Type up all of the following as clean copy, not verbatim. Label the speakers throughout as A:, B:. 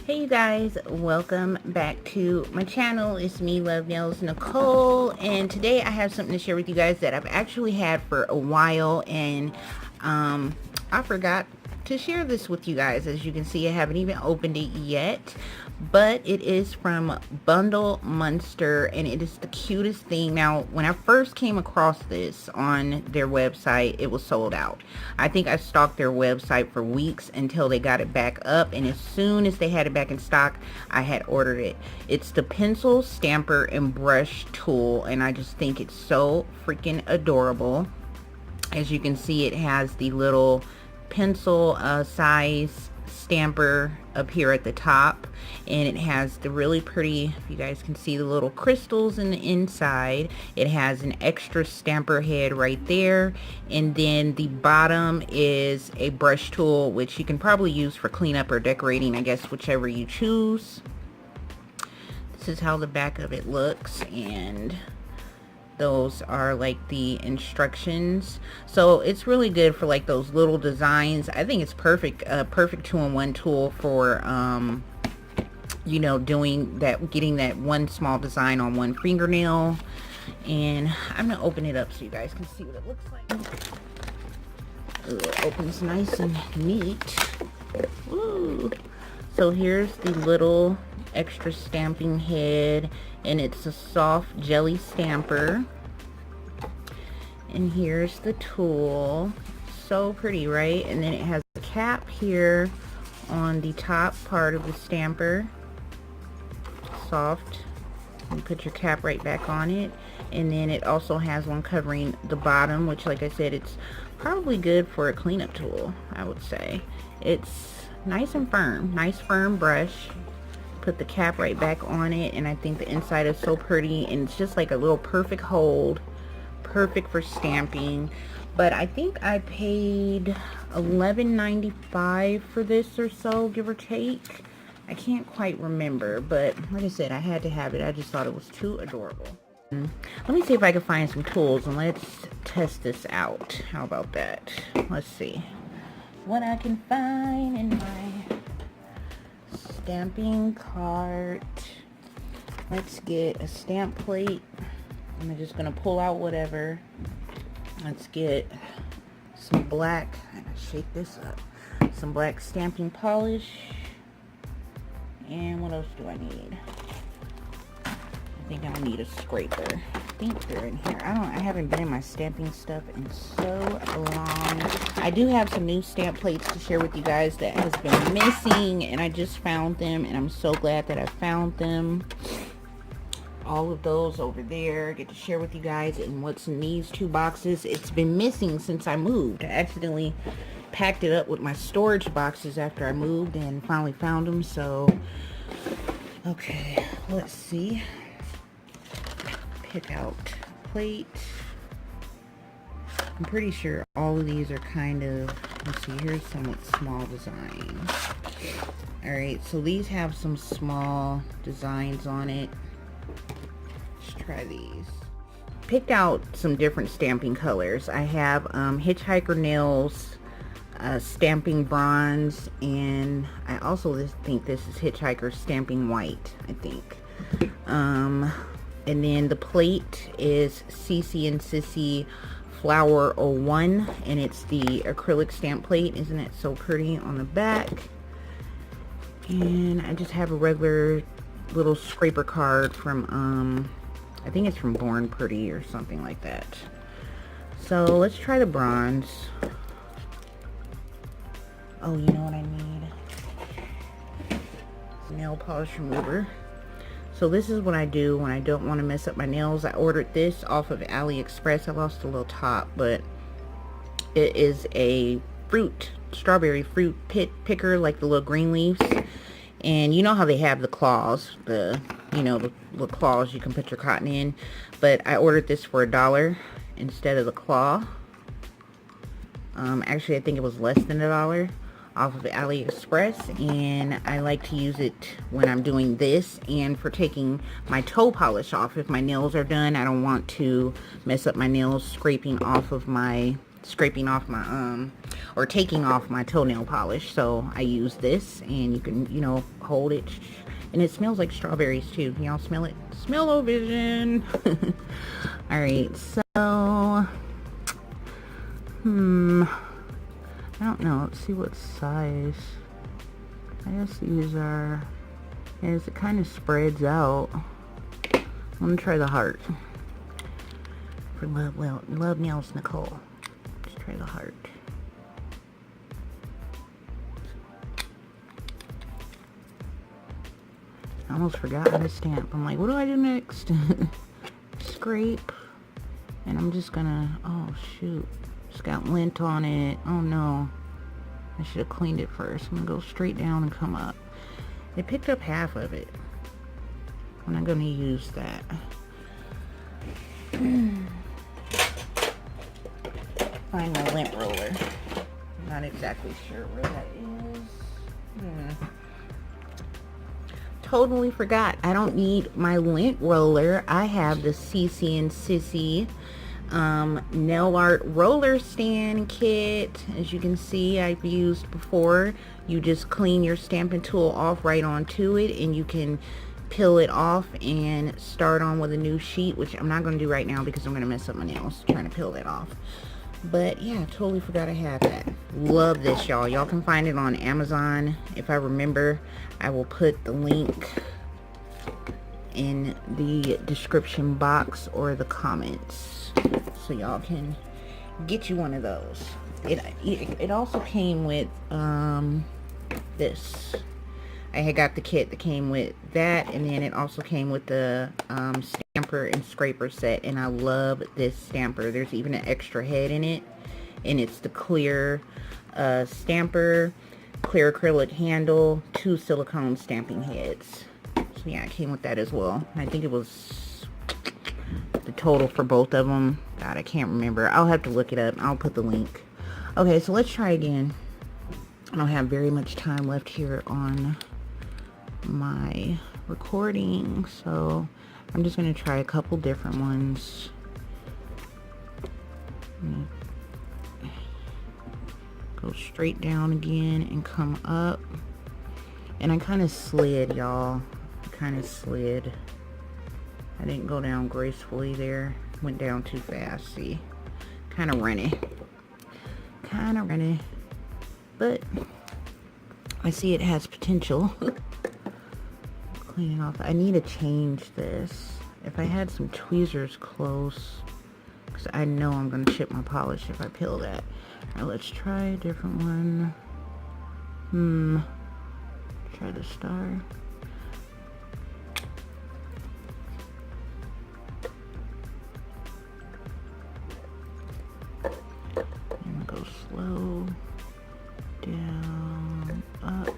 A: Hey you guys, welcome back to my channel. It's me, Love Nails Nicole, and today I have something to share with you guys that I've actually had for a while, and I forgot to share this with you guys. As you can see, I haven't even opened it yet, but it is from Bundle Monster, and it is the cutest thing. Now, when I first came across this on their website, it was sold out. I think I stalked their website for weeks until they got it back up, and as soon as they had it back in stock, I had ordered it. It's the pencil, stamper, and brush tool, and I just think it's so freaking adorable. As you can see, it has the little pencil size stamper up here at the top, and it has the really pretty, if you guys can see, the little crystals in the inside. It has an extra stamper head right there, and then the bottom is a brush tool, which you can probably use for cleanup or decorating, I guess, whichever you choose. This is how the back of it looks, and those are like the instructions. So it's really good for like those little designs. I think it's perfect, perfect two-in-one tool for you know, doing that, getting that one small design on one fingernail. And I'm gonna open it up so you guys can see what it looks like. Ooh, it opens nice and neat. Woo. So here's the little extra stamping head, and it's a soft jelly stamper. And here's the tool. So pretty, right? And then it has a cap here on the top part of the stamper. Soft. You put your cap right back on it. And then it also has one covering the bottom, which, like I said, it's probably good for a cleanup tool, I would say. It's nice and firm. Nice firm brush. Put the cap right back on it, and I think the inside is so pretty, and it's just like a little perfect hold, perfect for stamping. But I think I paid $11.95 for this or so, give or take. I can't quite remember, but like I said, I had to have it. I just thought it was too adorable. Let me see if I can find some tools, and let's test this out. How about that? Let's see what I can find in my stamping cart. Let's get a stamp plate. I'm just gonna pull out whatever. Let's get some black, I gotta shake this up, some black stamping polish. And what else do I need? I think I'll need a scraper. I think they're in here. I haven't been in my stamping stuff in so long. I do have some new stamp plates to share with you guys that has been missing, and I just found them, and I'm so glad that I found them. All of those over there, I get to share with you guys, and what's in these two boxes. It's been missing since I moved. I accidentally packed it up with my storage boxes after I moved and finally found them. So okay, let's see. Pick out plate. I'm pretty sure all of these are kind of, let's see, here's some with small designs. Alright, so these have some small designs on it. Let's try these. Picked out some different stamping colors. I have Hitchhiker Nails Stamping Bronze, and I also think this is Hitchhiker Stamping White, I think. And then the plate is CC and Sissy Flower 01, and it's the acrylic stamp plate. Isn't it so pretty on the back? And I just have a regular little scraper card from, I think it's from Born Pretty or something like that. So let's try the bronze. Oh, you know what I need? Nail polish remover. So this is what I do when I don't want to mess up my nails. I ordered this off of AliExpress. I lost a little top, but it is a strawberry fruit picker, like the little green leaves. And you know how they have the claws, the claws you can put your cotton in. But I ordered this for $1 instead of the claw. Actually, I think it was less than $1 off of AliExpress, and I like to use it when I'm doing this and for taking my toe polish off. If my nails are done, I don't want to mess up my nails scraping off of my scraping off my or taking off my toenail polish. So I use this, and you can, you know, hold it, and it smells like strawberries too. Y'all smell it? Smell-o-vision. All right, so I don't know. Let's see what size. I guess these are, as it kind of spreads out. I'm gonna try the heart. For love nails, Nicole. Let's try the heart. I almost forgot how to stamp. I'm like, what do I do next? Scrape. And I'm just gonna, oh shoot. It's got lint on it. Oh no. I should have cleaned it first. I'm gonna go straight down and come up. It picked up half of it. I'm not gonna use that. Find my lint roller. Not exactly sure where that is. Totally forgot. I don't need my lint roller. I have the CC and Sissy nail art roller stand kit. As you can see, I've used before. You just clean your stamping tool off right onto it, and you can peel it off and start on with a new sheet, which I'm not going to do right now because I'm going to mess up my nails trying to peel that off. But yeah, totally forgot I had that. Love this, y'all. Y'all can find it on Amazon. If I remember, I will put the link in the description box or the comments, so y'all can get you one of those. It also came with this. I had got the kit that came with that, and then it also came with the stamper and scraper set, and I love this stamper. There's even an extra head in it, and it's the clear stamper, clear acrylic handle, 2 silicone stamping heads. So yeah, it came with that as well. I think it was the total for both of them. God, I can't remember. I'll have to look it up. I'll put the link. Okay, so let's try again. I don't have very much time left here on my recording, so I'm just going to try a couple different ones. Go straight down again and come up. And I kind of slid, y'all. I kind of slid. I didn't go down gracefully there. Went down too fast, see? Kind of runny. Kind of runny. But I see it has potential. Cleaning off. I need to change this. If I had some tweezers close, because I know I'm going to chip my polish if I peel that. Alright, let's try a different one. Try the star. I'm going to go slow. Down. Up.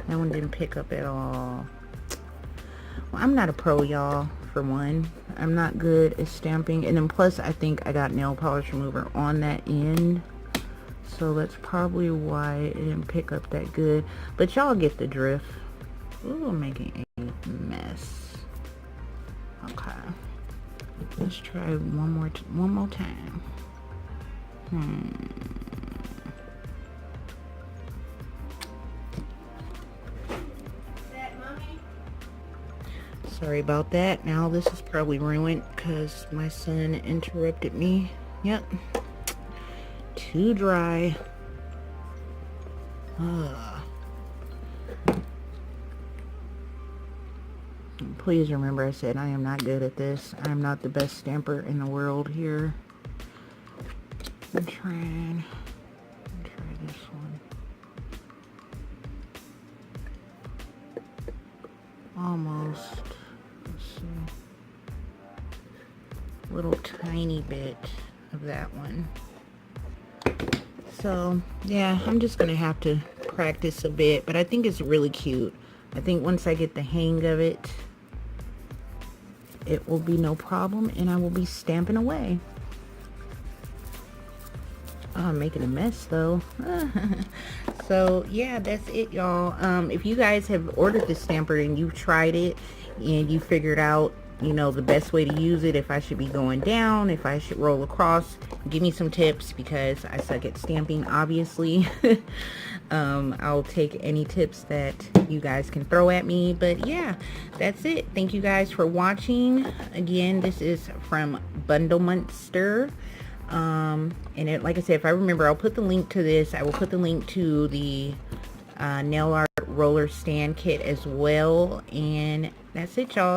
A: That one didn't pick up at all. Well, I'm not a pro, y'all, for one. I'm not good at stamping. And then plus, I think I got nail polish remover on that end. So that's probably why it didn't pick up that good. But y'all get the drift. Ooh, I'm making a mess. Okay. Let's try one more time. Sorry about that. Now this is probably ruined because my son interrupted me. Yep. Too dry. Please remember I said I am not good at this. I am not the best stamper in the world here. I'm trying. Try this one. Almost. Let's see. Little tiny bit of that one. So yeah, I'm just gonna have to practice a bit, but I think it's really cute. I think once I get the hang of it, it will be no problem, and I will be stamping away. Oh, I'm making a mess though. So yeah, that's it, y'all. If you guys have ordered the stamper and you've tried it and you figured out you know, the best way to use it, if I should be going down, if I should roll across. Give me some tips, because I suck at stamping, obviously. I'll take any tips that you guys can throw at me. But yeah, that's it. Thank you guys for watching. Again, this is from Bundle Monster. And like I said, if I remember, I'll put the link to this. I will put the link to the nail art roller stand kit as well. And that's it, y'all.